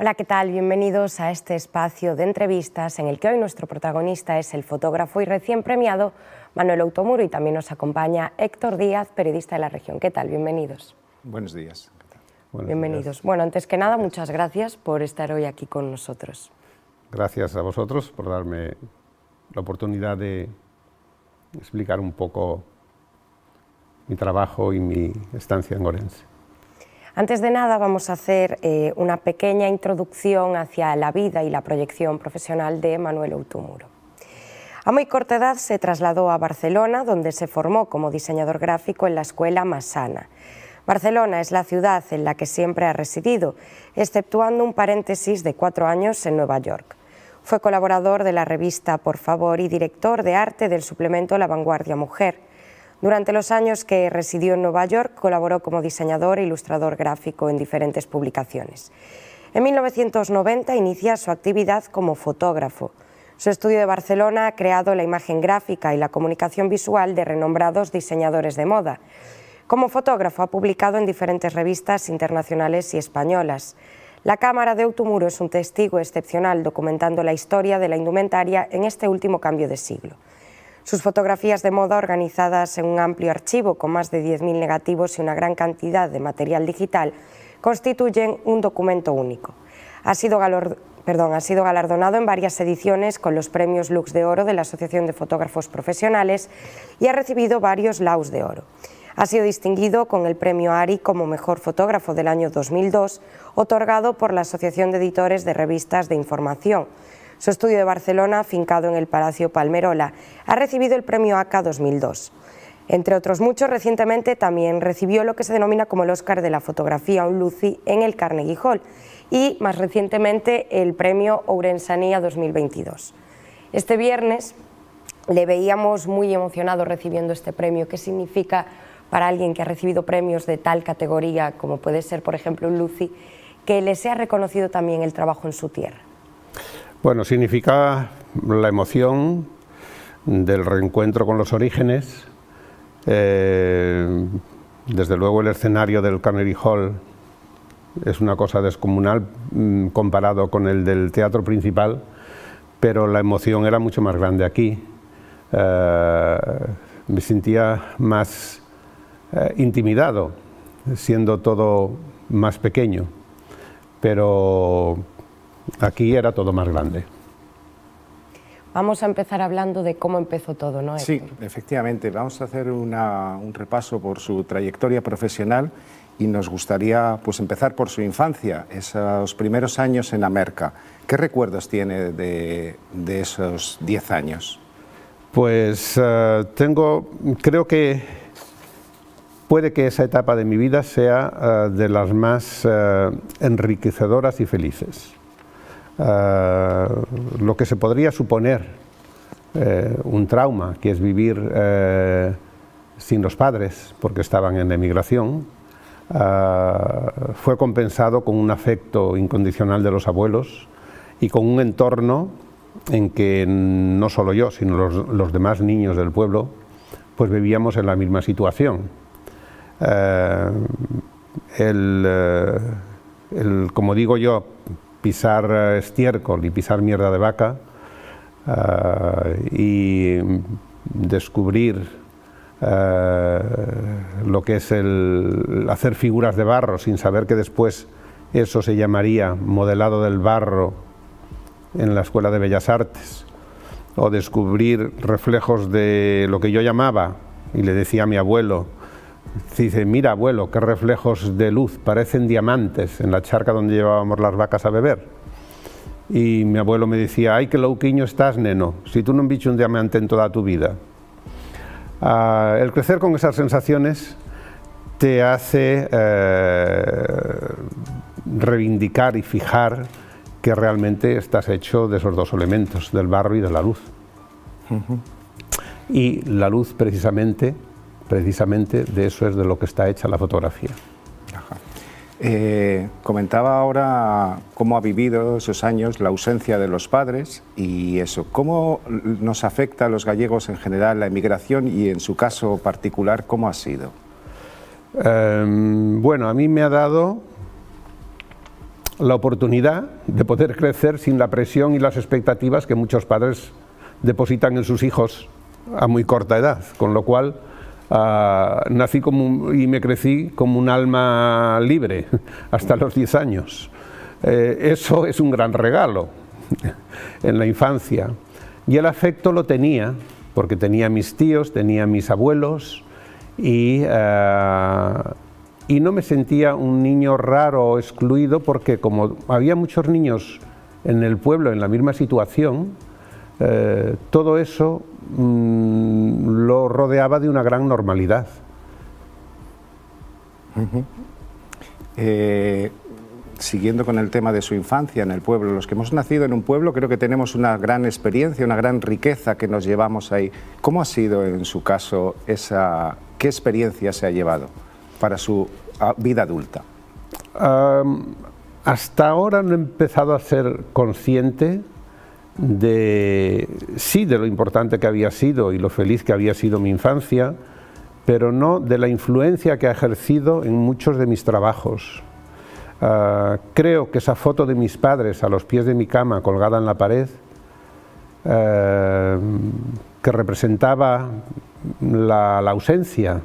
Hola, ¿qué tal? Bienvenidos a este espacio de entrevistas en el que hoy nuestro protagonista es el fotógrafo y recién premiado Manuel Outomuro, y también nos acompaña Héctor Díaz, periodista de La Región. ¿Qué tal? Bienvenidos. Buenos días. Bienvenidos. Bueno, antes que nada, muchas gracias por estar hoy aquí con nosotros. Gracias a vosotros por darme la oportunidad de explicar un poco mi trabajo y mi estancia en Orense. Antes de nada vamos a hacer una pequeña introducción hacia la vida y la proyección profesional de Manuel Outomuro. A muy corta edad se trasladó a Barcelona, donde se formó como diseñador gráfico en la Escuela Massana. Barcelona es la ciudad en la que siempre ha residido, exceptuando un paréntesis de 4 años en Nueva York. Fue colaborador de la revista Por Favor y director de arte del suplemento La Vanguardia Mujer. Durante los años que residió en Nueva York, colaboró como diseñador e ilustrador gráfico en diferentes publicaciones. En 1990 inicia su actividad como fotógrafo. Su estudio de Barcelona ha creado la imagen gráfica y la comunicación visual de renombrados diseñadores de moda. Como fotógrafo ha publicado en diferentes revistas internacionales y españolas. La cámara de Outomuro es un testigo excepcional documentando la historia de la indumentaria en este último cambio de siglo. Sus fotografías de moda, organizadas en un amplio archivo con más de 10.000 negativos y una gran cantidad de material digital, constituyen un documento único. Ha sido galardonado en varias ediciones con los premios Lux de Oro de la Asociación de Fotógrafos Profesionales y ha recibido varios Laus de Oro. Ha sido distinguido con el premio ARI como Mejor Fotógrafo del año 2002, otorgado por la Asociación de Editores de Revistas de Información. Su estudio de Barcelona, afincado en el Palacio Palmerola, ha recibido el premio ACA 2002. Entre otros muchos, recientemente también recibió lo que se denomina como el Oscar de la Fotografía un Luci en el Carnegie Hall y, más recientemente, el premio Ourensanía 2022. Este viernes le veíamos muy emocionado recibiendo este premio. ¿Qué significa para alguien que ha recibido premios de tal categoría, como puede ser, por ejemplo, un Luci, que le sea reconocido también el trabajo en su tierra? Bueno, significa la emoción del reencuentro con los orígenes. Desde luego el escenario del Carnegie Hall es una cosa descomunal comparado con el del teatro principal, pero la emoción era mucho más grande aquí. Me sentía más intimidado, siendo todo más pequeño, pero aquí era todo más grande. Vamos a empezar hablando de cómo empezó todo, ¿no, Héctor? Sí, efectivamente. Vamos a hacer un repaso por su trayectoria profesional y nos gustaría empezar por su infancia, esos primeros años en Amerca. ¿Qué recuerdos tiene de esos 10 años? Pues creo que puede que esa etapa de mi vida sea de las más enriquecedoras y felices. Lo que se podría suponer un trauma, que es vivir sin los padres porque estaban en emigración, fue compensado con un afecto incondicional de los abuelos y con un entorno en que no solo yo, sino los demás niños del pueblo, pues vivíamos en la misma situación. Como digo yo, pisar estiércol y pisar mierda de vaca y descubrir lo que es el hacer figuras de barro sin saber que después eso se llamaría modelado del barro en la Escuela de Bellas Artes, o descubrir reflejos de lo que yo llamaba, y le decía a mi abuelo, dice: mira, abuelo, qué reflejos de luz, parecen diamantes en la charca donde llevábamos las vacas a beber. Y mi abuelo me decía: ay, que louquiño estás, neno, si tú no has visto un diamante en toda tu vida. El crecer con esas sensaciones te hace reivindicar y fijar que realmente estás hecho de esos dos elementos, del barro y de la luz. Y la luz precisamente de eso es de lo que está hecha la fotografía. Ajá. Comentaba ahora cómo ha vivido esos años la ausencia de los padres y eso. ¿Cómo nos afecta a los gallegos en general la emigración y en su caso particular, cómo ha sido? Bueno, a mí me ha dado la oportunidad de poder crecer sin la presión y las expectativas que muchos padres depositan en sus hijos a muy corta edad, con lo cual nací y me crecí como un alma libre hasta los 10 años. Eso es un gran regalo en la infancia. Y el afecto lo tenía, porque tenía mis tíos, tenía mis abuelos, y no me sentía un niño raro o excluido, porque como había muchos niños en el pueblo en la misma situación, todo eso lo rodeaba de una gran normalidad. Siguiendo con el tema de su infancia en el pueblo, los que hemos nacido en un pueblo creo que tenemos una gran experiencia, una gran riqueza que nos llevamos ahí. ¿Cómo ha sido en su caso qué experiencia se ha llevado para su vida adulta? Hasta ahora no he empezado a ser consciente de lo importante que había sido y lo feliz que había sido mi infancia, pero no de la influencia que ha ejercido en muchos de mis trabajos. Creo que esa foto de mis padres a los pies de mi cama colgada en la pared, que representaba la ausencia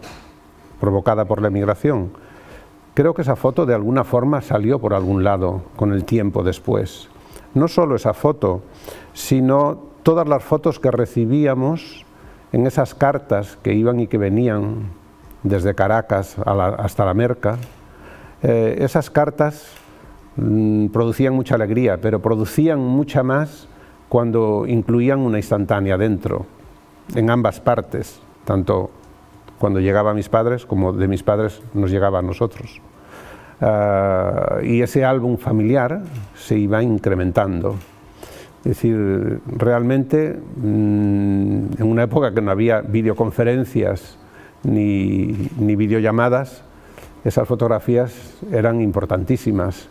provocada por la emigración, creo que esa foto de alguna forma salió por algún lado con el tiempo después. No solo esa foto, sino todas las fotos que recibíamos en esas cartas que iban y que venían desde Caracas hasta la Merca. Esas cartas producían mucha alegría, pero producían mucha más cuando incluían una instantánea dentro, en ambas partes, tanto cuando llegaba a mis padres como de mis padres nos llegaba a nosotros. Y ese álbum familiar se iba incrementando. Es decir, realmente en una época que no había videoconferencias ni videollamadas, esas fotografías eran importantísimas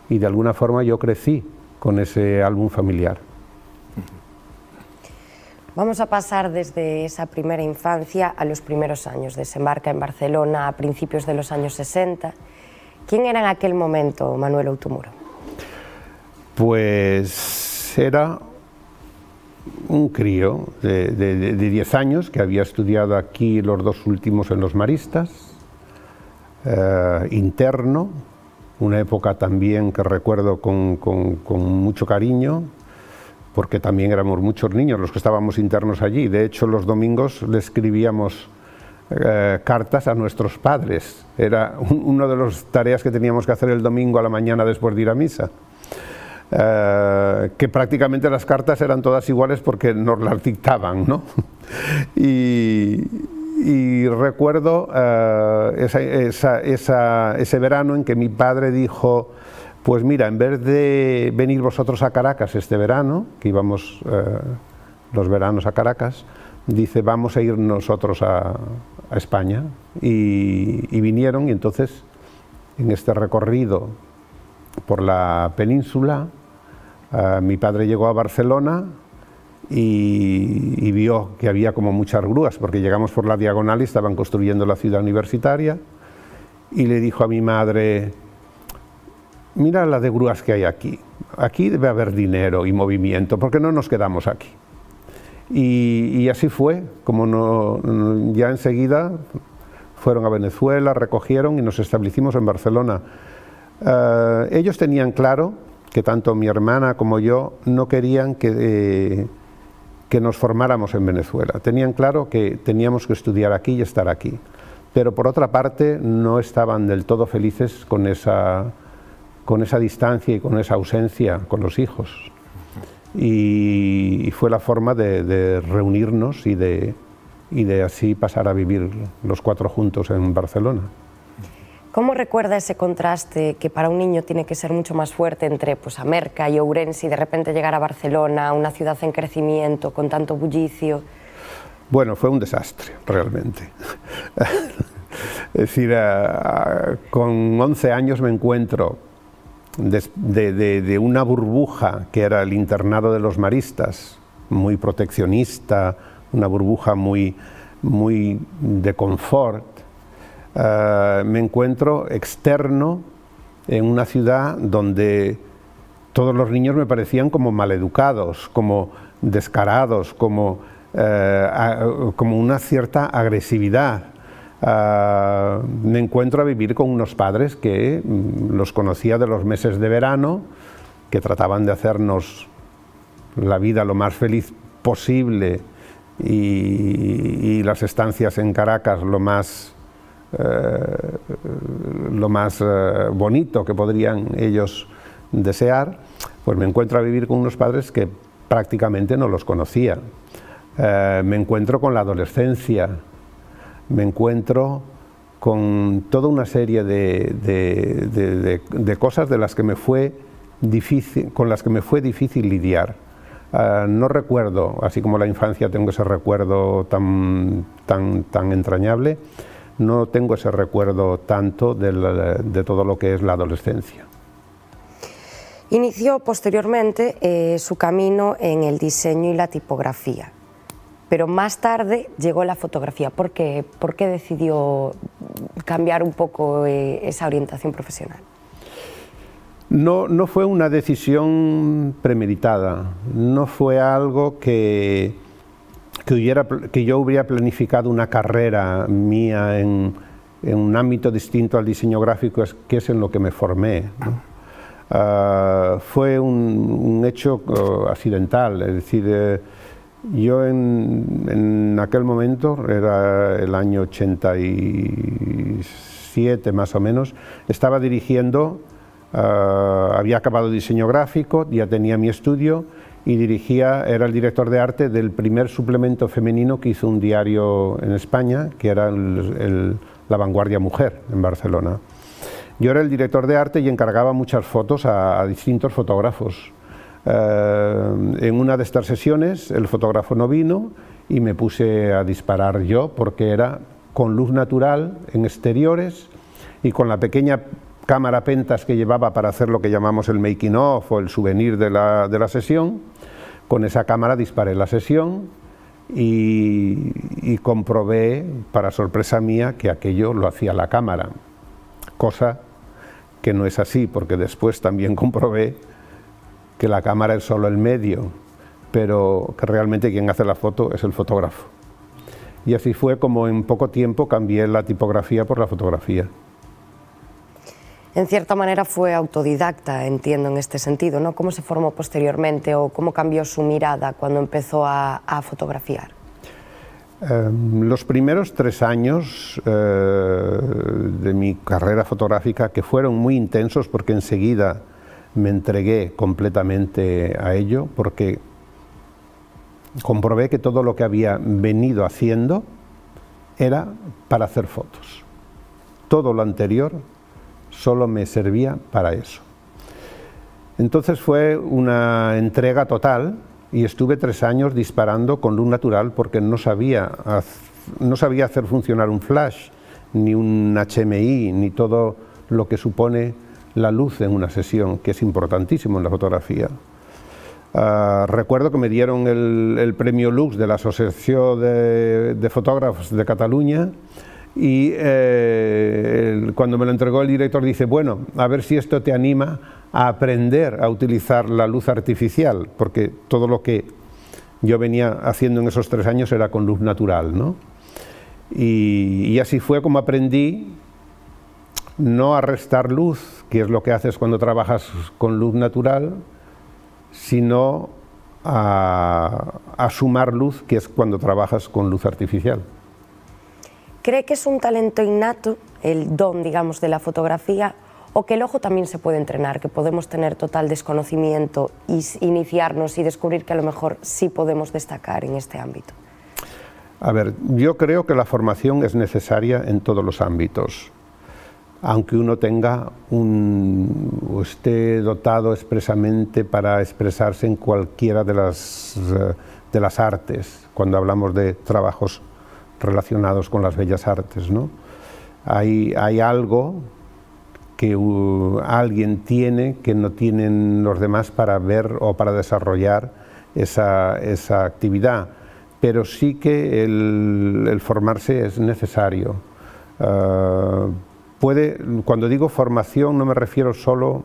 y de alguna forma yo crecí con ese álbum familiar. Vamos a pasar desde esa primera infancia a los primeros años. Desembarca en Barcelona a principios de los años 60. ¿Quién era en aquel momento Manuel Outomuro? Pues era un crío de 10 años que había estudiado aquí los 2 últimos en los Maristas, interno, una época también que recuerdo con mucho cariño, porque también éramos muchos niños los que estábamos internos allí. De hecho, los domingos le escribíamos cartas a nuestros padres. Era una de las tareas que teníamos que hacer el domingo a la mañana después de ir a misa. Que prácticamente las cartas eran todas iguales porque nos las dictaban, ¿no? Y recuerdo ese verano en que mi padre dijo: pues mira, en vez de venir vosotros a Caracas este verano, que íbamos los veranos a Caracas, dice, vamos a ir nosotros a España. Y vinieron, y entonces en este recorrido por la península, mi padre llegó a Barcelona y vio que había como muchas grúas, porque llegamos por la diagonal y estaban construyendo la ciudad universitaria, y le dijo a mi madre: mira la de grúas que hay aquí, aquí debe haber dinero y movimiento, ¿por qué no nos quedamos aquí? Y así fue, como ya enseguida fueron a Venezuela, recogieron y nos establecimos en Barcelona. Ellos tenían claro que tanto mi hermana como yo no querían que nos formáramos en Venezuela. Tenían claro que teníamos que estudiar aquí y estar aquí. Pero por otra parte no estaban del todo felices con esa distancia y con esa ausencia con los hijos. Y fue la forma de reunirnos y de así pasar a vivir los 4 juntos en Barcelona. ¿Cómo recuerda ese contraste que para un niño tiene que ser mucho más fuerte entre Amerca y Ourense, y de repente llegar a Barcelona, una ciudad en crecimiento, con tanto bullicio? Bueno, fue un desastre, realmente. Es decir, con 11 años me encuentro de una burbuja que era el internado de los Maristas, muy proteccionista, una burbuja muy de confort. Me encuentro externo en una ciudad donde todos los niños me parecían como maleducados, como descarados, como una cierta agresividad. Me encuentro a vivir con unos padres que los conocía de los meses de verano, que trataban de hacernos la vida lo más feliz posible y las estancias en Caracas lo más bonito que podrían ellos desear. Pues me encuentro a vivir con unos padres que prácticamente no los conocía. Me encuentro con la adolescencia, me encuentro con toda una serie de cosas de las que con las que me fue difícil lidiar. No recuerdo, así como la infancia tengo ese recuerdo tan entrañable, no tengo ese recuerdo tanto de todo lo que es la adolescencia. Inició posteriormente su camino en el diseño y la tipografía, pero más tarde llegó la fotografía. ¿Por qué decidió cambiar un poco esa orientación profesional? No fue una decisión premeditada, no fue algo que yo hubiera planificado una carrera mía en un ámbito distinto al diseño gráfico, que es en lo que me formé, ¿no? Fue un hecho accidental, es decir, yo en aquel momento, era el año 87 más o menos, estaba dirigiendo, había acabado diseño gráfico, ya tenía mi estudio y era el director de arte del primer suplemento femenino que hizo un diario en España, que era La Vanguardia Mujer, en Barcelona. Yo era el director de arte y encargaba muchas fotos a distintos fotógrafos. En una de estas sesiones el fotógrafo no vino y me puse a disparar yo, porque era con luz natural en exteriores y con la pequeña cámara Pentas que llevaba para hacer lo que llamamos el making of o el souvenir de la sesión. Con esa cámara disparé la sesión y comprobé, para sorpresa mía, que aquello lo hacía la cámara, cosa que no es así, porque después también comprobé que la cámara es solo el medio, pero que realmente quien hace la foto es el fotógrafo. Y así fue como en poco tiempo cambié la tipografía por la fotografía. En cierta manera fue autodidacta, entiendo, en este sentido, ¿no? ¿Cómo se formó posteriormente o cómo cambió su mirada cuando empezó a fotografiar? Los primeros 3 años de mi carrera fotográfica, que fueron muy intensos porque enseguida me entregué completamente a ello, porque comprobé que todo lo que había venido haciendo era para hacer fotos. Todo lo anterior solo me servía para eso. Entonces fue una entrega total y estuve 3 años disparando con luz natural porque no sabía hacer funcionar un flash, ni un HMI, ni todo lo que supone la luz en una sesión, que es importantísimo en la fotografía. Recuerdo que me dieron el premio Lux de la Asociación de Fotógrafos de Cataluña y cuando me lo entregó el director dice, bueno, a ver si esto te anima a aprender a utilizar la luz artificial, porque todo lo que yo venía haciendo en esos 3 años era con luz natural, ¿no? Y así fue como aprendí no a restar luz, que es lo que haces cuando trabajas con luz natural, sino a sumar luz, que es cuando trabajas con luz artificial. ¿Cree que es un talento innato, el don, digamos, de la fotografía, o que el ojo también se puede entrenar, que podemos tener total desconocimiento y iniciarnos y descubrir que a lo mejor sí podemos destacar en este ámbito? A ver, yo creo que la formación es necesaria en todos los ámbitos, aunque uno tenga o esté dotado expresamente para expresarse en cualquiera de las artes, cuando hablamos de trabajos relacionados con las bellas artes, ¿no? Hay algo que alguien tiene que no tienen los demás para ver o para desarrollar esa actividad, pero sí que el formarse es necesario. cuando digo formación no me refiero solo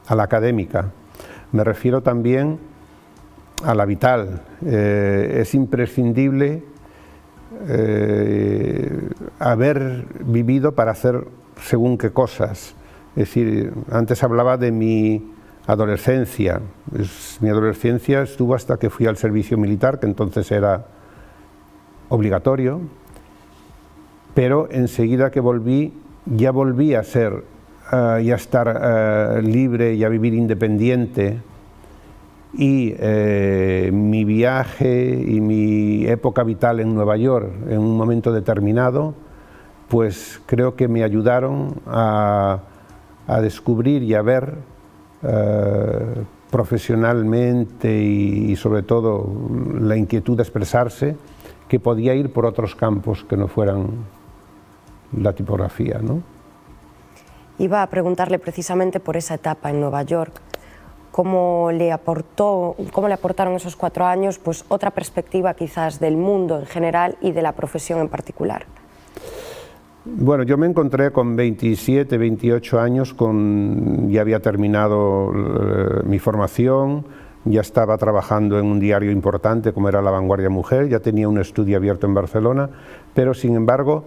a la académica, me refiero también a la vital. Es imprescindible haber vivido para hacer según qué cosas. Es decir, antes hablaba de mi adolescencia. Mi adolescencia estuvo hasta que fui al servicio militar, que entonces era obligatorio, pero enseguida que volví, ya volví a ser y a estar libre y a vivir independiente, y mi viaje y mi época vital en Nueva York en un momento determinado, pues creo que me ayudaron a descubrir y a ver profesionalmente y sobre todo la inquietud de expresarse, que podía ir por otros campos que no fueran la tipografía, ¿no? Iba a preguntarle precisamente por esa etapa en Nueva York, cómo le aportaron esos 4 años pues otra perspectiva quizás del mundo en general y de la profesión en particular. Bueno, yo me encontré con 27, 28 años, ya había terminado mi formación, ya estaba trabajando en un diario importante como era La Vanguardia Mujer, ya tenía un estudio abierto en Barcelona, pero sin embargo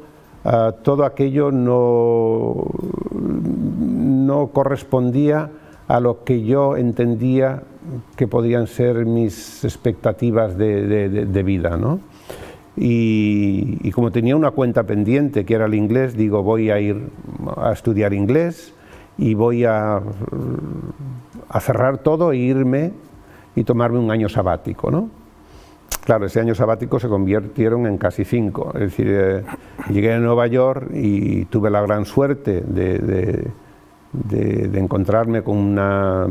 todo aquello no correspondía a lo que yo entendía que podían ser mis expectativas de vida, ¿no? Y como tenía una cuenta pendiente que era el inglés, digo, voy a ir a estudiar inglés y voy a cerrar todo e irme y tomarme un año sabático, ¿no? Claro, ese año sabático se convirtieron en casi 5, es decir, llegué a Nueva York y tuve la gran suerte de encontrarme con una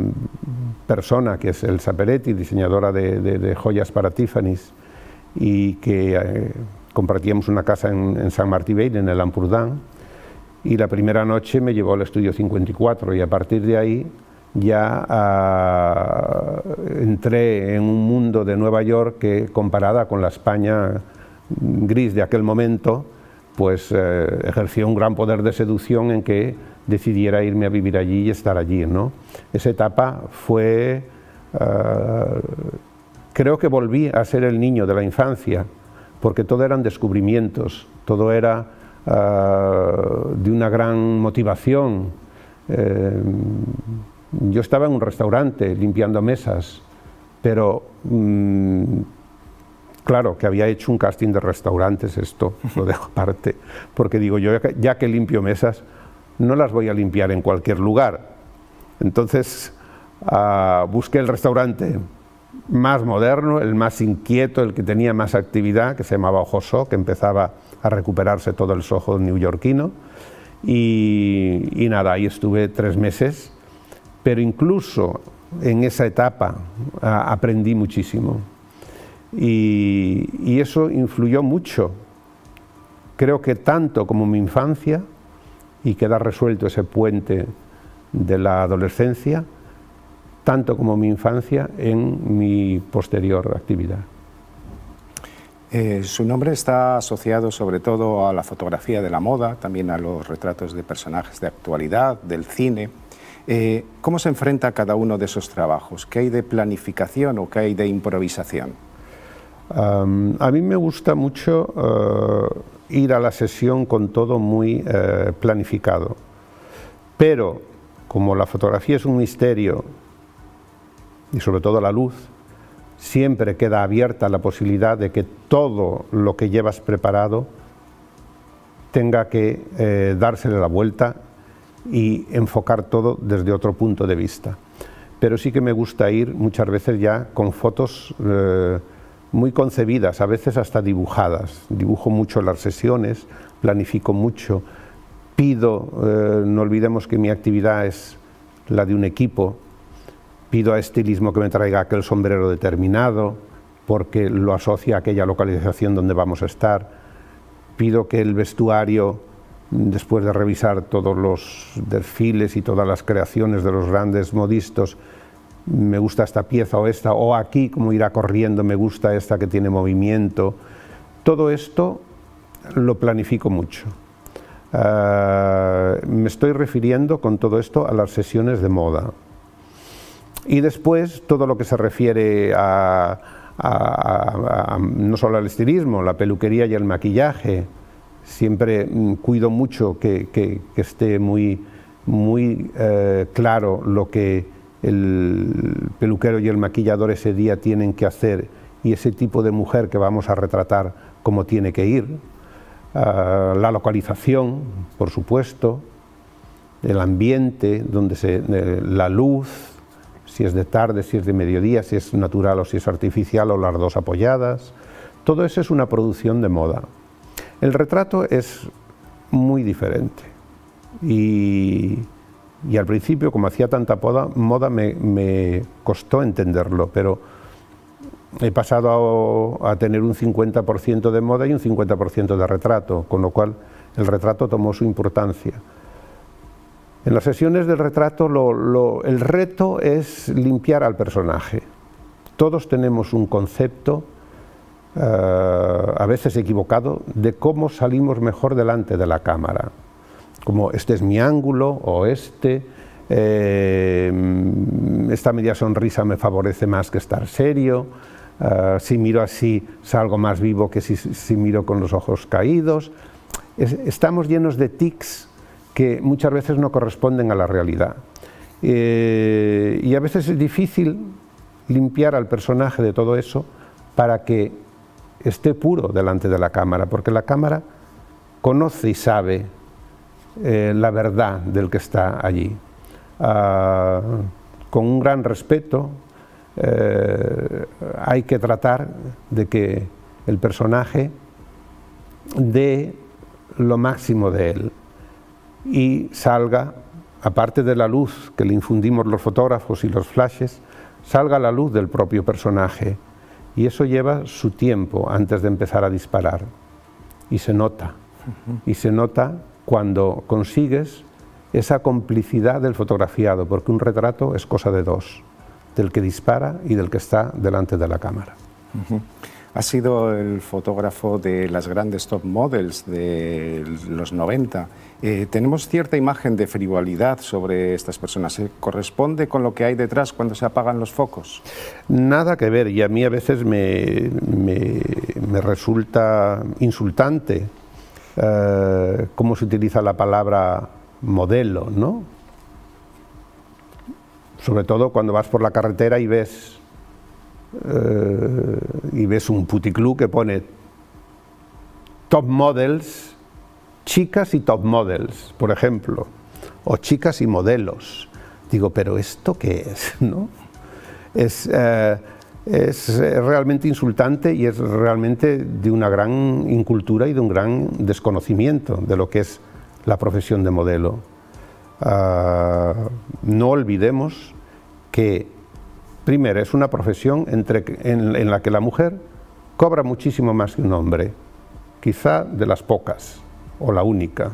persona que es Elsa Peretti, diseñadora de joyas para Tiffany's, y que compartíamos una casa en Saint Martí Vell, en el Ampurdán, y la primera noche me llevó al estudio 54 y a partir de ahí ya entré en un mundo de Nueva York que, comparada con la España gris de aquel momento, pues ejerció un gran poder de seducción en que decidiera irme a vivir allí y estar allí, ¿no? Esa etapa fue... creo que volví a ser el niño de la infancia, porque todo eran descubrimientos, todo era de una gran motivación. Yo estaba en un restaurante limpiando mesas, pero claro, que había hecho un casting de restaurantes, esto lo dejo aparte, porque digo, yo ya que limpio mesas, no las voy a limpiar en cualquier lugar. Entonces busqué el restaurante más moderno, el más inquieto, el que tenía más actividad, que se llamaba Ojo So, que empezaba a recuperarse todo el Soho neoyorquino, y nada, ahí estuve 3 meses, pero incluso en esa etapa aprendí muchísimo, y eso influyó mucho, creo que tanto como mi infancia, y queda resuelto ese puente de la adolescencia, tanto como mi infancia en mi posterior actividad. Su nombre está asociado sobre todo a la fotografía de la moda, también a los retratos de personajes de actualidad, del cine. ¿Cómo se enfrenta a cada uno de esos trabajos? ¿Qué hay de planificación o qué hay de improvisación? A mí me gusta mucho ir a la sesión con todo muy planificado, pero como la fotografía es un misterio, y sobre todo la luz, siempre queda abierta la posibilidad de que todo lo que llevas preparado tenga que dársele la vuelta y enfocar todo desde otro punto de vista. Pero sí que me gusta ir muchas veces ya con fotos muy concebidas, a veces hasta dibujadas. Dibujo mucho las sesiones, planifico mucho, pido, no olvidemos que mi actividad es la de un equipo, pido a estilismo que me traiga aquel sombrero determinado, porque lo asocia a aquella localización donde vamos a estar. Pido que el vestuario, después de revisar todos los desfiles y todas las creaciones de los grandes modistas, me gusta esta pieza o esta, o aquí, como irá corriendo, me gusta esta que tiene movimiento. Todo esto lo planifico mucho. Me estoy refiriendo con todo esto a las sesiones de moda. Y después todo lo que se refiere no solo al estilismo, la peluquería y el maquillaje. Siempre cuido mucho que esté muy claro lo que el peluquero y el maquillador ese día tienen que hacer y ese tipo de mujer que vamos a retratar cómo tiene que ir. La localización, por supuesto, el ambiente, la luz, si es de tarde, si es de mediodía, si es natural o si es artificial o las dos apoyadas. Todo eso es una producción de moda. El retrato es muy diferente y al principio, como hacía tanta moda, me costó entenderlo, pero he pasado a tener un 50% de moda y un 50% de retrato, con lo cual el retrato tomó su importancia. En las sesiones del retrato el reto es limpiar al personaje. Todos tenemos un concepto, a veces equivocado, de cómo salimos mejor delante de la cámara. Como este es mi ángulo o esta media sonrisa me favorece más que estar serio, si miro así salgo más vivo que si miro con los ojos caídos. Estamos llenos de tics que muchas veces no corresponden a la realidad. Y a veces es difícil limpiar al personaje de todo eso para que esté puro delante de la cámara, porque la cámara conoce y sabe la verdad del que está allí. Con un gran respeto hay que tratar de que el personaje dé lo máximo de él y salga, aparte de la luz que le infundimos los fotógrafos y los flashes, salga la luz del propio personaje, y eso lleva su tiempo antes de empezar a disparar, y se nota, cuando consigues esa complicidad del fotografiado, porque un retrato es cosa de dos, del que dispara y del que está delante de la cámara. Ha sido el fotógrafo de las grandes top models de los 90. Tenemos cierta imagen de frivolidad sobre estas personas. ¿Se corresponde con lo que hay detrás cuando se apagan los focos? Nada que ver, y a mí a veces me resulta insultante cómo se utiliza la palabra modelo, ¿no? Sobre todo cuando vas por la carretera y ves un puticlub que pone top models, chicas y top models, por ejemplo, o chicas y modelos. Digo, ¿pero esto qué es? ¿No? Es realmente insultante y es realmente de una gran incultura y de un gran desconocimiento de lo que es la profesión de modelo. No olvidemos que, primero, es una profesión en la que la mujer cobra muchísimo más que un hombre, quizá de las pocas, o la única.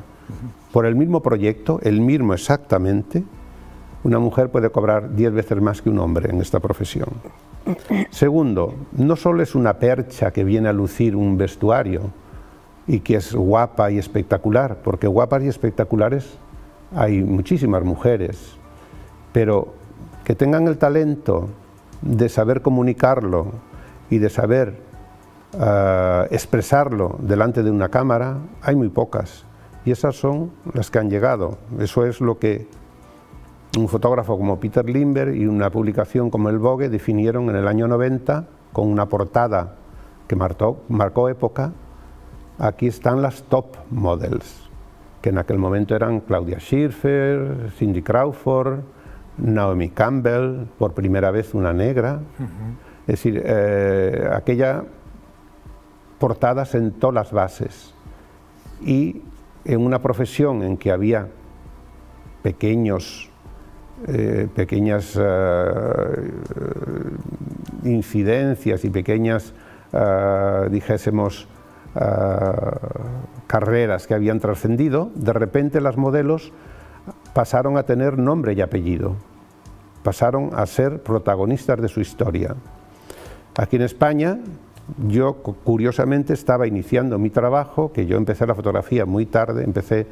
Por el mismo proyecto, el mismo exactamente, una mujer puede cobrar 10 veces más que un hombre en esta profesión. Segundo, no solo es una percha que viene a lucir un vestuario y que es guapa y espectacular, porque guapas y espectaculares hay muchísimas mujeres, pero que tengan el talento de saber comunicarlo y de saber expresarlo delante de una cámara, hay muy pocas, y esas son las que han llegado. Eso es lo que un fotógrafo como Peter Lindbergh y una publicación como el Vogue definieron en el año 90 con una portada que marcó época. Aquí están las top models, que en aquel momento eran Claudia Schiffer, Cindy Crawford, Naomi Campbell, por primera vez una negra. Es decir, aquella portada sentó las bases, y en una profesión en que había pequeñas incidencias y pequeñas, dijésemos, carreras que habían trascendido, de repente las modelos pasaron a tener nombre y apellido, pasaron a ser protagonistas de su historia. Aquí en España Yo, curiosamente, estaba iniciando mi trabajo, que yo empecé la fotografía muy tarde, empecé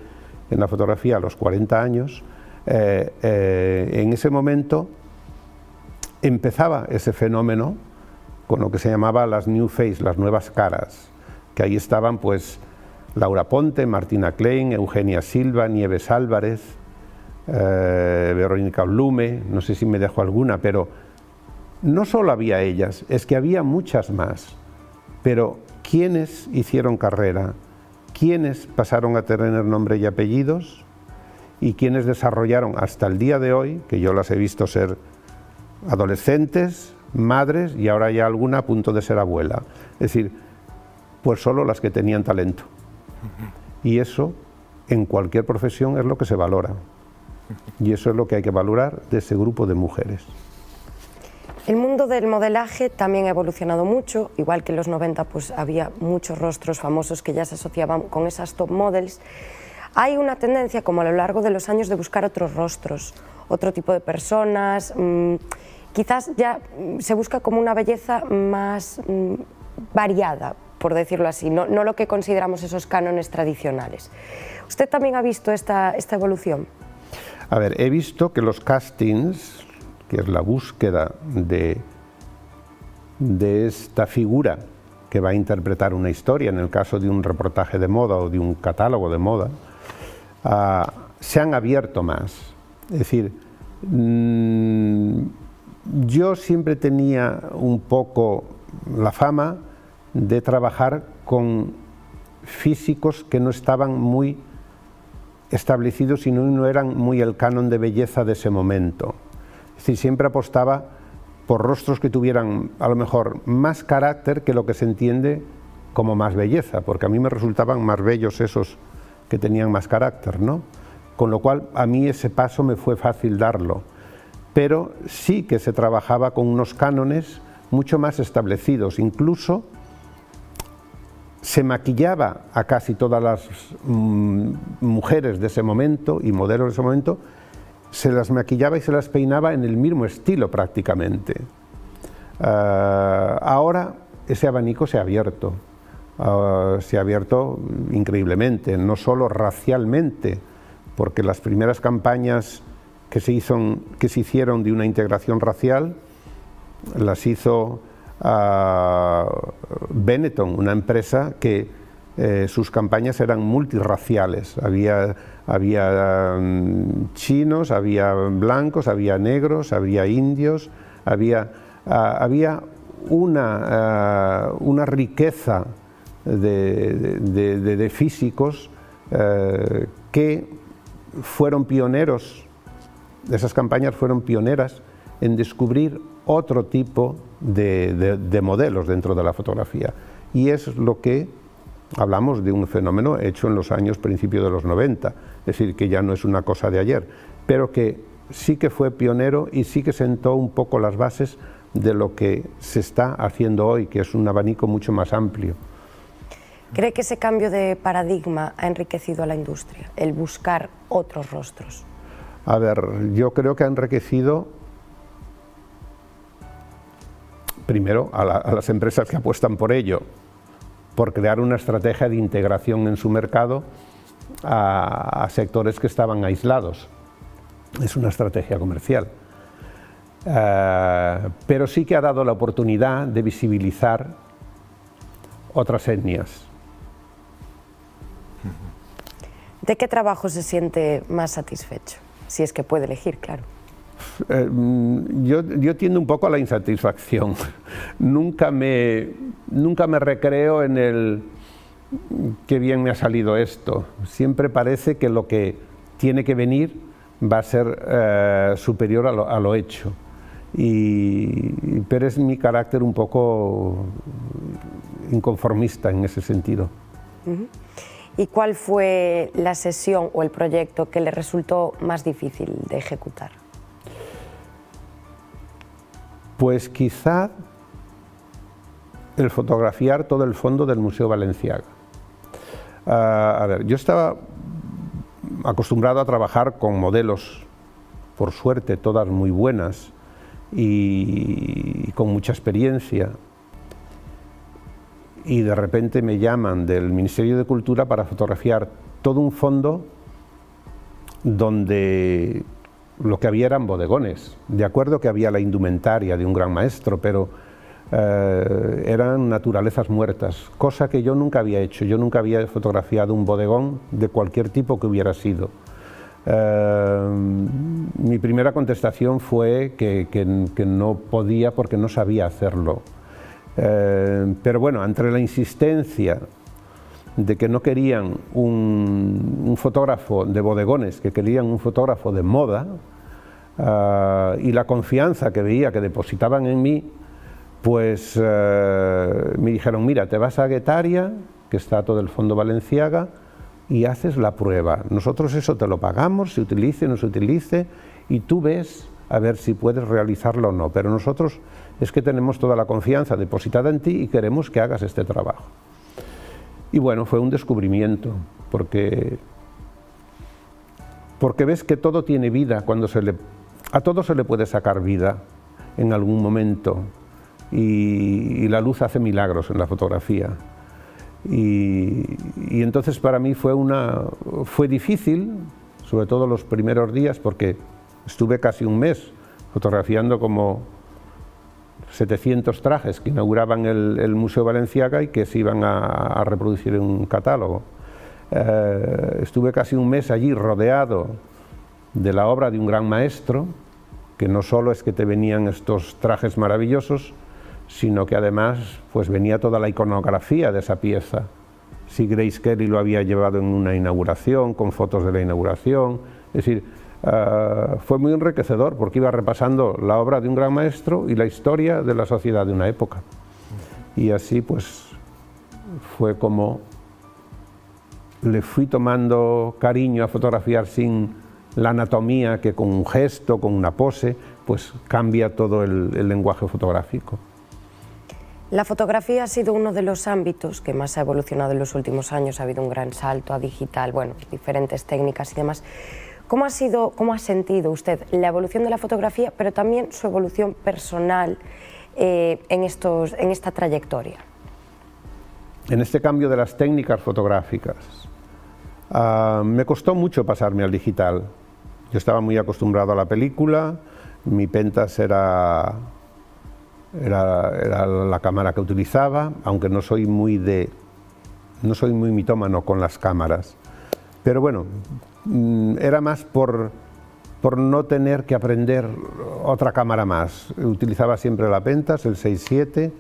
en la fotografía a los 40 años, en ese momento empezaba ese fenómeno con lo que se llamaba las New Face, las nuevas caras, que ahí estaban pues Laura Ponte, Martina Klein, Eugenia Silva, Nieves Álvarez, Verónica Blume, no sé si me dejo alguna, pero no solo había ellas, es que había muchas más. Pero ¿quiénes hicieron carrera? ¿Quiénes pasaron a tener nombre y apellidos? ¿Y quiénes desarrollaron hasta el día de hoy, que yo las he visto ser adolescentes, madres y ahora ya alguna a punto de ser abuela? Es decir, pues solo las que tenían talento. Y eso en cualquier profesión es lo que se valora. Y eso es lo que hay que valorar de ese grupo de mujeres. El mundo del modelaje también ha evolucionado mucho, igual que en los 90 pues había muchos rostros famosos que ya se asociaban con esas top models. Hay una tendencia, como a lo largo de los años, de buscar otros rostros, otro tipo de personas, quizás ya se busca como una belleza más variada, por decirlo así, no lo que consideramos esos cánones tradicionales. ¿Usted también ha visto esta evolución? A ver, he visto que los castings, que es la búsqueda de esta figura que va a interpretar una historia, en el caso de un reportaje de moda o de un catálogo de moda, se han abierto más. Es decir, yo siempre tenía un poco la fama de trabajar con físicos que no estaban muy establecidos y no eran muy el canon de belleza de ese momento. Es decir, siempre apostaba por rostros que tuvieran a lo mejor más carácter que lo que se entiende como más belleza, porque a mí me resultaban más bellos esos que tenían más carácter, ¿no? Con lo cual a mí ese paso me fue fácil darlo, pero sí que se trabajaba con unos cánones mucho más establecidos, incluso se maquillaba a casi todas las mujeres de ese momento y modelos de ese momento, se las maquillaba y se las peinaba en el mismo estilo prácticamente. Ahora ese abanico se ha abierto increíblemente, no solo racialmente, porque las primeras campañas que se hicieron de una integración racial las hizo Benetton, una empresa que sus campañas eran multirraciales. Había chinos, había blancos, había negros, había indios, había una riqueza de físicos que fueron pioneros. Esas campañas fueron pioneras en descubrir otro tipo de modelos dentro de la fotografía, y es lo que hablamos de un fenómeno hecho en los años principios de los 90, es decir, que ya no es una cosa de ayer, pero que sí que fue pionero y sí que sentó un poco las bases de lo que se está haciendo hoy, que es un abanico mucho más amplio. ¿Cree que ese cambio de paradigma ha enriquecido a la industria, el buscar otros rostros? A ver, yo creo que ha enriquecido primero a las empresas que apuestan por ello, por crear una estrategia de integración en su mercado a sectores que estaban aislados. Es una estrategia comercial. Pero sí que ha dado la oportunidad de visibilizar otras etnias. ¿De qué trabajo se siente más satisfecho? Si es que puede elegir, claro. Yo tiendo un poco a la insatisfacción. Nunca me recreo en el qué bien me ha salido esto. Siempre parece que lo que tiene que venir va a ser superior a lo hecho. Pero es mi carácter un poco inconformista en ese sentido. ¿Y cuál fue la sesión o el proyecto que le resultó más difícil de ejecutar? Pues quizá el fotografiar todo el fondo del Museo Balenciaga. A ver, yo estaba acostumbrado a trabajar con modelos, por suerte todas muy buenas y con mucha experiencia. y de repente me llaman del Ministerio de Cultura para fotografiar todo un fondo donde lo que había eran bodegones. De acuerdo que había la indumentaria de un gran maestro, pero eran naturalezas muertas, cosa que yo nunca había hecho. Yo nunca había fotografiado un bodegón de cualquier tipo que hubiera sido. Mi primera contestación fue que no podía porque no sabía hacerlo. Pero bueno, entre la insistencia de que no querían un fotógrafo de bodegones, que querían un fotógrafo de moda, y la confianza que veía que depositaban en mí, pues me dijeron, mira, te vas a Guetaria, que está todo el Fondo Balenciaga, y haces la prueba. Nosotros eso te lo pagamos, se utilice, no se utilice, y tú ves a ver si puedes realizarlo o no. Pero nosotros es que tenemos toda la confianza depositada en ti y queremos que hagas este trabajo. Y bueno, fue un descubrimiento, porque ves que todo tiene vida, cuando a todo se le puede sacar vida en algún momento, y la luz hace milagros en la fotografía. Y entonces para mí fue difícil, sobre todo los primeros días, porque estuve casi un mes fotografiando como 700 trajes que inauguraban el Museo Balenciaga y que se iban a reproducir en un catálogo. Estuve casi un mes allí rodeado de la obra de un gran maestro, que no solo es que te venían estos trajes maravillosos, sino que además pues venía toda la iconografía de esa pieza. Si Grace Kelly lo había llevado en una inauguración, con fotos de la inauguración, es decir, fue muy enriquecedor porque iba repasando la obra de un gran maestro y la historia de la sociedad de una época. Y así pues fue como le fui tomando cariño a fotografiar sin la anatomía que con un gesto, con una pose, pues cambia todo el lenguaje fotográfico. La fotografía ha sido uno de los ámbitos que más ha evolucionado en los últimos años, ha habido un gran salto a digital, bueno, diferentes técnicas y demás. ¿Cómo ha sentido usted la evolución de la fotografía, pero también su evolución personal en esta trayectoria? En este cambio de las técnicas fotográficas, me costó mucho pasarme al digital. Yo estaba muy acostumbrado a la película, mi Pentax era la cámara que utilizaba, aunque no soy muy mitómano con las cámaras. Pero bueno, era más por no tener que aprender otra cámara más. Utilizaba siempre la Pentax, el 6.7,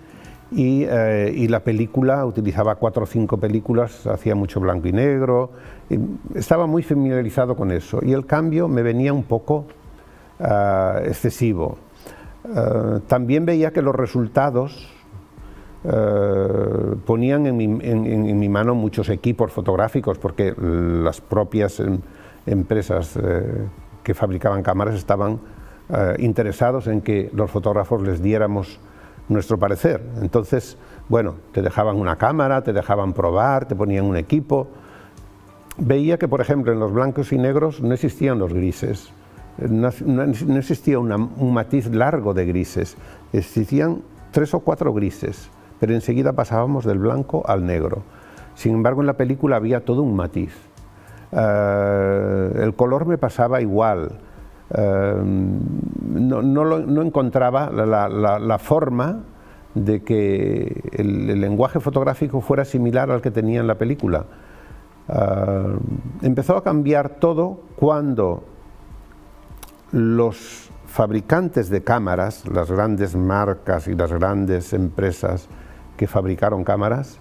y la película, utilizaba 4 o 5 películas, hacía mucho blanco y negro, y estaba muy familiarizado con eso, y el cambio me venía un poco excesivo. También veía que los resultados ponían en mi mano muchos equipos fotográficos, porque las propias empresas que fabricaban cámaras estaban interesados en que los fotógrafos les diéramos nuestro parecer. Entonces, bueno, te dejaban una cámara, te dejaban probar, te ponían un equipo. Veía que, por ejemplo, en los blancos y negros no existían los grises. No existía un matiz largo de grises, existían 3 o 4 grises, pero enseguida pasábamos del blanco al negro. Sin embargo, en la película había todo un matiz. El color me pasaba igual, no encontraba la forma de que el lenguaje fotográfico fuera similar al que tenía en la película. Empezó a cambiar todo cuando los fabricantes de cámaras, las grandes marcas y las grandes empresas que fabricaron cámaras,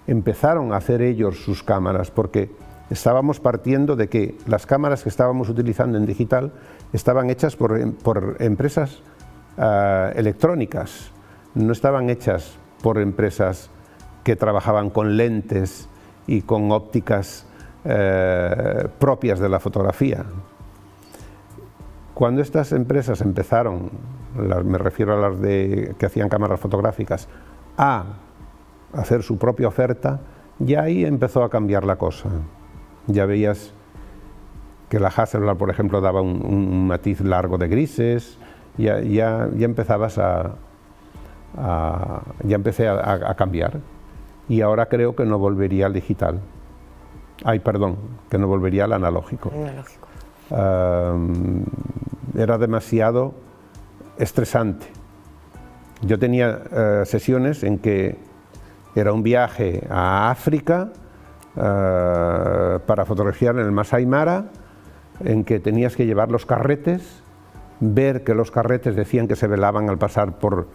empezaron a hacer ellos sus cámaras, porque estábamos partiendo de que las cámaras que estábamos utilizando en digital estaban hechas por empresas electrónicas, no estaban hechas por empresas que trabajaban con lentes y con ópticas propias de la fotografía. Cuando estas empresas empezaron, me refiero a las que hacían cámaras fotográficas, a hacer su propia oferta, ya ahí empezó a cambiar la cosa. Ya veías que la Hasselblad, por ejemplo, daba un matiz largo de grises, ya empezabas ya empecé a cambiar. y ahora creo que no volvería al digital. Ay, perdón, que no volvería al analógico. Era demasiado estresante. Yo tenía sesiones en que era un viaje a África para fotografiar en el Masai Mara, en que tenías que llevar los carretes, ver que los carretes decían que se velaban al pasar por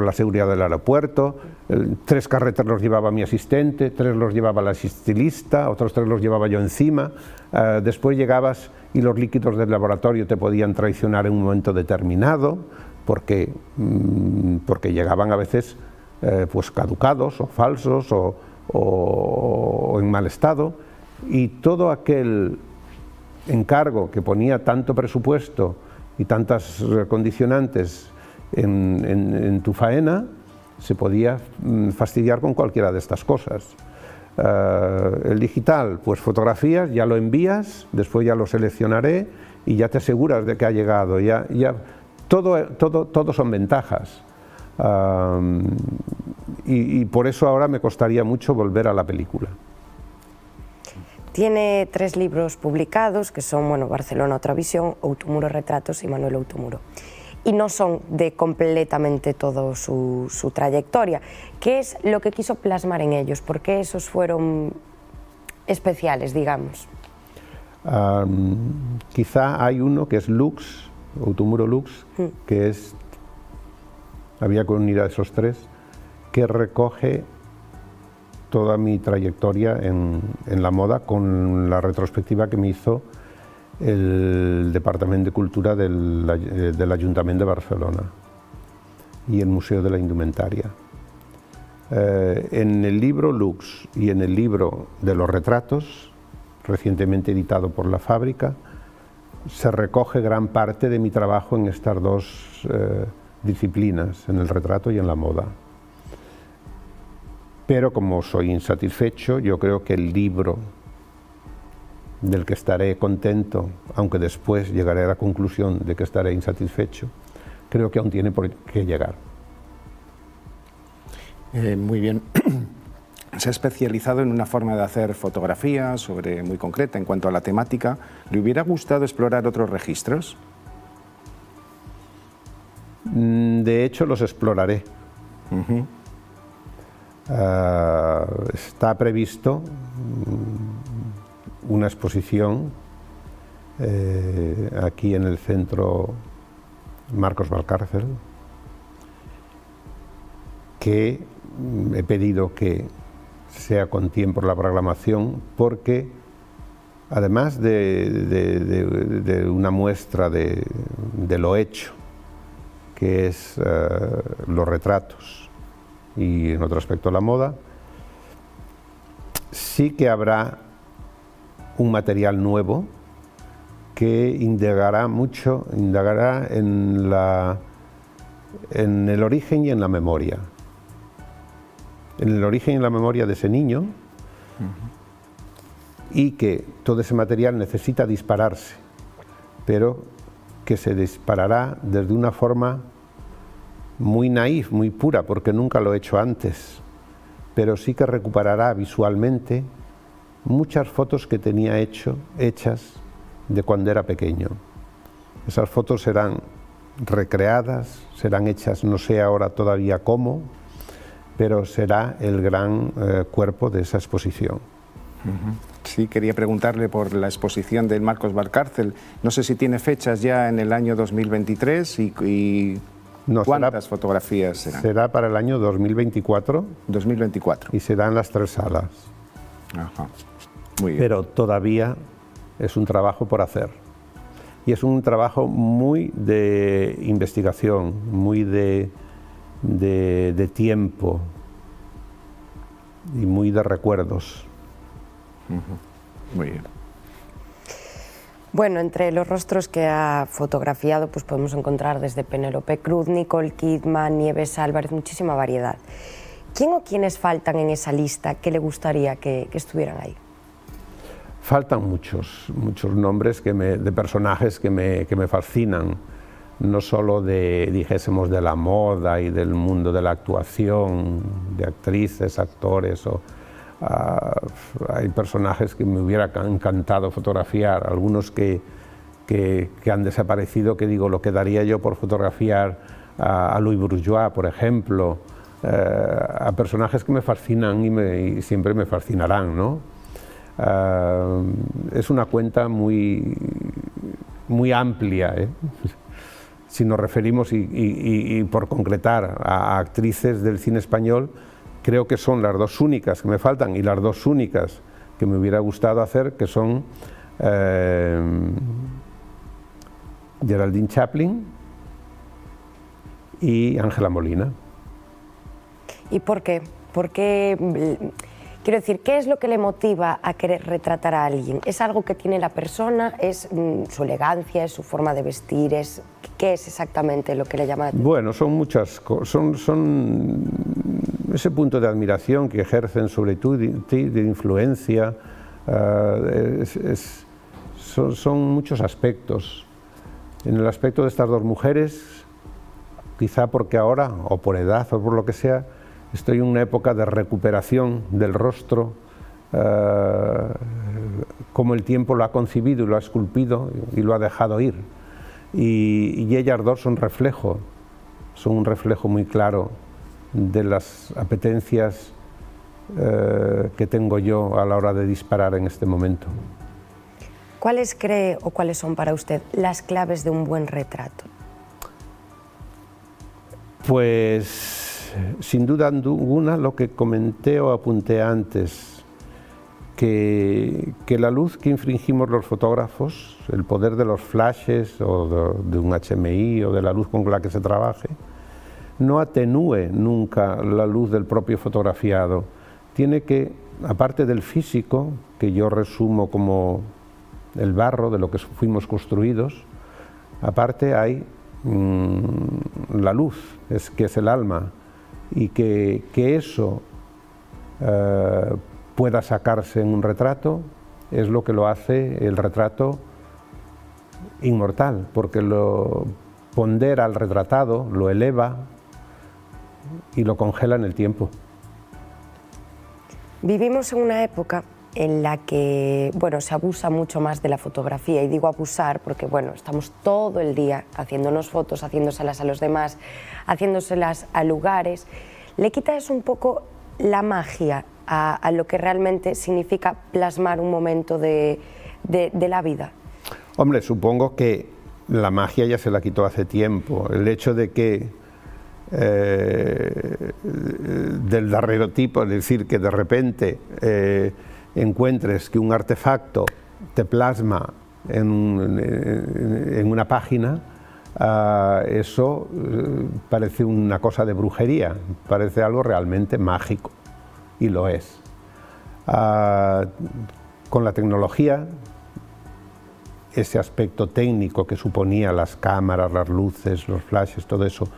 la seguridad del aeropuerto. 3 carretes los llevaba mi asistente, 3 los llevaba la estilista, otros 3 los llevaba yo encima. Después llegabas y los líquidos del laboratorio te podían traicionar en un momento determinado, porque llegaban a veces pues caducados o falsos o en mal estado, y todo aquel encargo que ponía tanto presupuesto y tantas condicionantes en tu faena, se podía fastidiar con cualquiera de estas cosas. El digital, pues fotografías, ya lo envías, después ya lo seleccionaré y ya te aseguras de que ha llegado. Todo son ventajas. Y por eso ahora me costaría mucho volver a la película. Tiene 3 libros publicados, que son Barcelona, otra visión, Outumuro Retratos y Manuel Outumuro. Y no son de completamente toda su trayectoria. ¿Qué es lo que quiso plasmar en ellos? ¿Por qué esos fueron especiales, digamos? Quizá hay uno que es Lux, Outumuro Lux, que había que unir a esos 3, que recoge toda mi trayectoria en la moda, con la retrospectiva que me hizo el Departamento de Cultura del Ayuntamiento de Barcelona y el Museo de la Indumentaria. En el libro Lux y en el libro de los retratos, recientemente editado por La Fábrica, se recoge gran parte de mi trabajo en estas 2 disciplinas, en el retrato y en la moda. Pero como soy insatisfecho, yo creo que el libro del que estaré contento, aunque después llegaré a la conclusión de que estaré insatisfecho, creo que aún tiene por qué llegar. Muy bien. Se ha especializado en una forma de hacer fotografía muy concreta en cuanto a la temática. ¿Le hubiera gustado explorar otros registros? De hecho, los exploraré. Está previsto una exposición aquí en el centro Marcos Valcárcel, que he pedido que sea con tiempo la programación, porque además de una muestra de lo hecho, que es los retratos, y en otro aspecto la moda, sí que habrá un material nuevo que indagará en el origen y en la memoria. En el origen y en la memoria de ese niño, y que todo ese material necesita dispararse, pero que se disparará desde una forma muy naif, muy pura, porque nunca lo he hecho antes, pero sí que recuperará visualmente muchas fotos que tenía hechas de cuando era pequeño. Esas fotos serán recreadas, serán hechas, no sé ahora todavía cómo, pero será el gran cuerpo de esa exposición. Sí, quería preguntarle por la exposición del Marcos Valcárcel. No sé si tiene fechas ya en el año 2023 y no, ¿cuántas fotografías serán? Será para el año 2024. 2024. Y será en las 3 salas. Ajá. Muy bien. Pero todavía es un trabajo por hacer. Y es un trabajo muy de investigación, muy de tiempo y muy de recuerdos. Muy bien. Bueno, entre los rostros que ha fotografiado pues podemos encontrar desde Penélope Cruz, Nicole Kidman, Nieves Álvarez, muchísima variedad. ¿Quién o quiénes faltan en esa lista que le gustaría que estuvieran ahí? Faltan muchos nombres de personajes que me fascinan. no solo de, dijésemos, de la moda y del mundo de la actuación, de actrices, actores, hay personajes que me hubiera encantado fotografiar, algunos que han desaparecido, que digo, lo que daría yo por fotografiar a Louis Bourgeois, por ejemplo, a personajes que me fascinan y siempre me fascinarán, ¿no? Es una cuenta muy amplia, ¿eh? Si nos referimos, y por concretar, a actrices del cine español, creo que son las dos únicas que me faltan y las dos únicas que me hubiera gustado hacer, que son Geraldine Chaplin y Ángela Molina. ¿Y por qué? Quiero decir, ¿qué es lo que le motiva a querer retratar a alguien? ¿Es algo que tiene la persona? ¿Es su elegancia? ¿Es su forma de vestir? ¿Qué es exactamente lo que le llama la atención? Bueno, son muchas cosas, son ese punto de admiración que ejercen sobre ti, de influencia, son muchos aspectos. En el aspecto de estas dos mujeres, quizá porque ahora, o por edad, o por lo que sea, estoy en una época de recuperación del rostro, como el tiempo lo ha concebido y lo ha esculpido y lo ha dejado ir. Y ellas dos son un reflejo muy claro de las apetencias que tengo yo a la hora de disparar en este momento. ¿Cuáles cree o cuáles son para usted las claves de un buen retrato? Pues sin duda alguna lo que comenté o apunté antes, que la luz que infringimos los fotógrafos, el poder de los flashes o de un HMI o de la luz con la que se trabaje, no atenúe nunca la luz del propio fotografiado. Tiene que, aparte del físico, que yo resumo como el barro de lo que fuimos construidos, aparte hay la luz, que es el alma, y que eso pueda sacarse en un retrato es lo que lo hace el retrato inmortal, porque lo pondera al retratado, lo eleva y lo congela en el tiempo. Vivimos en una época en la que, bueno, se abusa mucho más de la fotografía, y digo abusar porque, bueno, estamos todo el día haciéndonos fotos, haciéndoselas a los demás, haciéndoselas a lugares. ¿Le quita eso un poco la magia a lo que realmente significa plasmar un momento de la vida? Hombre, supongo que la magia ya se la quitó hace tiempo. El hecho de que del daguerrotipo, es decir, que de repente encuentres que un artefacto te plasma en una página, eso parece una cosa de brujería, parece algo realmente mágico, y lo es. Con la tecnología, ese aspecto técnico que suponía las cámaras, las luces, los flashes, todo eso,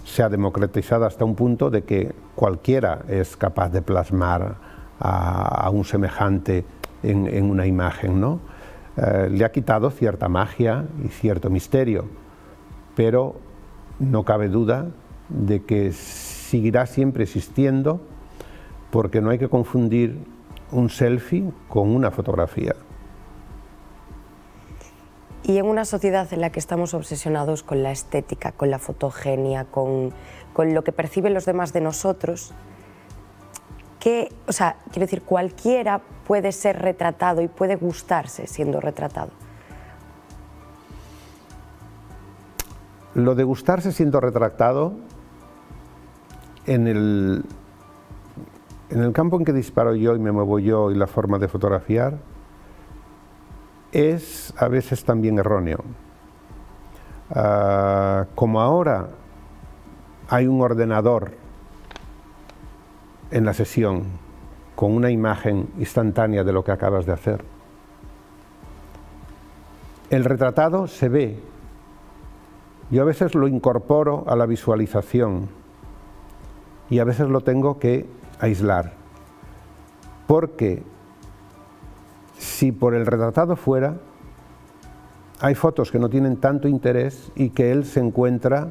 se ha democratizado hasta un punto de que cualquiera es capaz de plasmar a un semejante en una imagen, ¿no? Le ha quitado cierta magia y cierto misterio, pero no cabe duda de que seguirá siempre existiendo, porque no hay que confundir un selfie con una fotografía. Y en una sociedad en la que estamos obsesionados con la estética, con la fotogenia, con lo que perciben los demás de nosotros, o sea, quiero decir, cualquiera puede ser retratado y puede gustarse siendo retratado. Lo de gustarse siendo retratado, en el campo en que disparo yo y me muevo yo y la forma de fotografiar, es a veces también erróneo. Como ahora hay un ordenador en la sesión con una imagen instantánea de lo que acabas de hacer, el retratado se ve. Yo a veces lo incorporo a la visualización y a veces lo tengo que aislar, porque si por el retratado fuera, hay fotos que no tienen tanto interés y que él se encuentra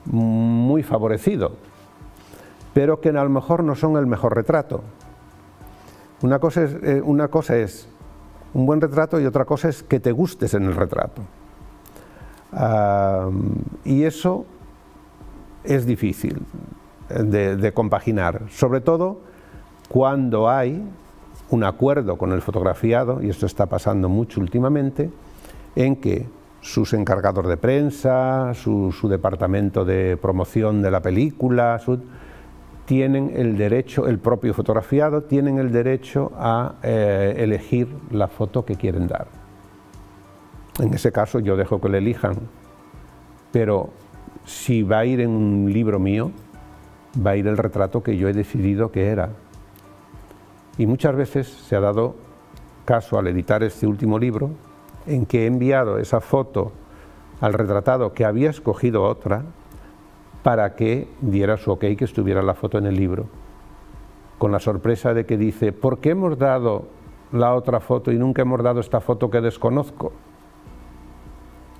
muy favorecido, pero que a lo mejor no son el mejor retrato. Una cosa es un buen retrato y otra cosa es que te gustes en el retrato. Y eso es difícil de compaginar, sobre todo cuando hay un acuerdo con el fotografiado, y esto está pasando mucho últimamente, en que sus encargados de prensa, su departamento de promoción de la película, tienen el derecho, el propio fotografiado, tienen el derecho a elegir la foto que quieren dar. En ese caso yo dejo que le elijan, pero si va a ir en un libro mío, va a ir el retrato que yo he decidido que era. Y muchas veces se ha dado caso al editar este último libro, en que he enviado esa foto al retratado que había escogido otra, para que diera su ok que estuviera la foto en el libro, con la sorpresa de que dice: ¿por qué hemos dado la otra foto y nunca hemos dado esta foto que desconozco?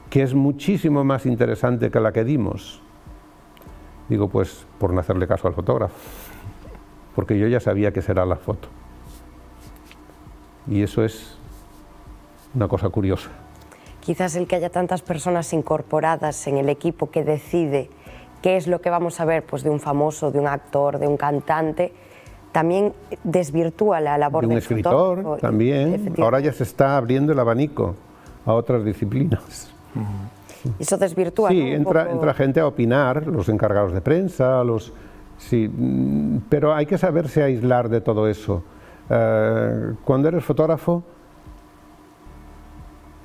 Que es muchísimo más interesante que la que dimos. Digo, pues por no hacerle caso al fotógrafo, porque yo ya sabía que será la foto. Y eso es una cosa curiosa. Quizás el que haya tantas personas incorporadas en el equipo que decide qué es lo que vamos a ver, pues de un famoso, de un actor, de un cantante, también desvirtúa la labor del fotógrafo. De un escritor también. Ahora ya se está abriendo el abanico a otras disciplinas. Eso desvirtúa. Sí, ¿no? entra gente a opinar, los encargados de prensa, sí, pero hay que saberse aislar de todo eso. Cuando eres fotógrafo,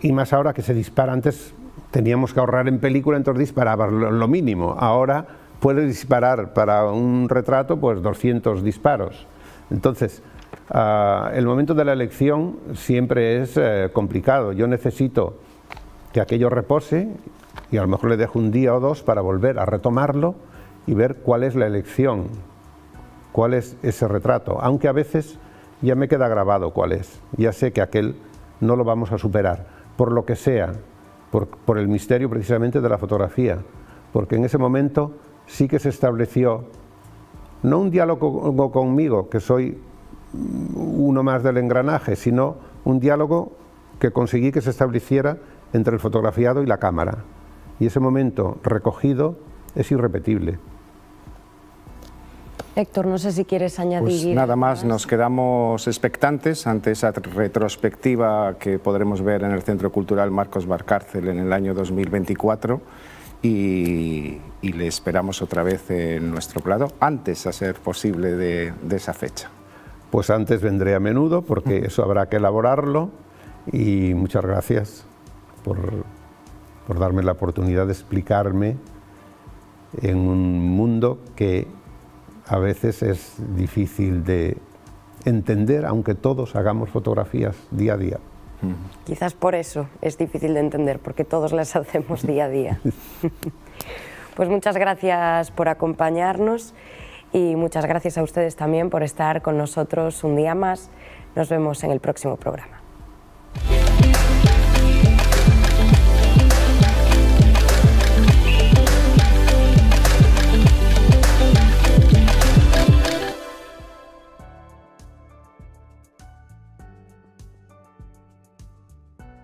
y más ahora que se dispara, antes teníamos que ahorrar en película, entonces disparabas lo mínimo. Ahora puedes disparar para un retrato pues 200 disparos. Entonces, el momento de la elección siempre es complicado. Yo necesito que aquello repose y a lo mejor le dejo un día o dos para volver a retomarlo y ver cuál es la elección, cuál es ese retrato, aunque a veces ya me queda grabado cuál es, ya sé que aquel no lo vamos a superar, por lo que sea, por el misterio precisamente de la fotografía, porque en ese momento sí que se estableció, no un diálogo conmigo, que soy uno más del engranaje, sino un diálogo que conseguí que se estableciera entre el fotografiado y la cámara. Y ese momento recogido es irrepetible. Héctor, no sé si quieres añadir... Pues nada más, nos quedamos expectantes ante esa retrospectiva que podremos ver en el Centro Cultural Marcos Valcárcel en el año 2024 y le esperamos otra vez en nuestro plato, antes a ser posible de esa fecha. Pues antes vendré a menudo porque eso habrá que elaborarlo y muchas gracias por darme la oportunidad de explicarme en un mundo que a veces es difícil de entender, aunque todos hagamos fotografías día a día. Quizás por eso es difícil de entender, porque todos las hacemos día a día. Pues muchas gracias por acompañarnos y muchas gracias a ustedes también por estar con nosotros un día más. Nos vemos en el próximo programa.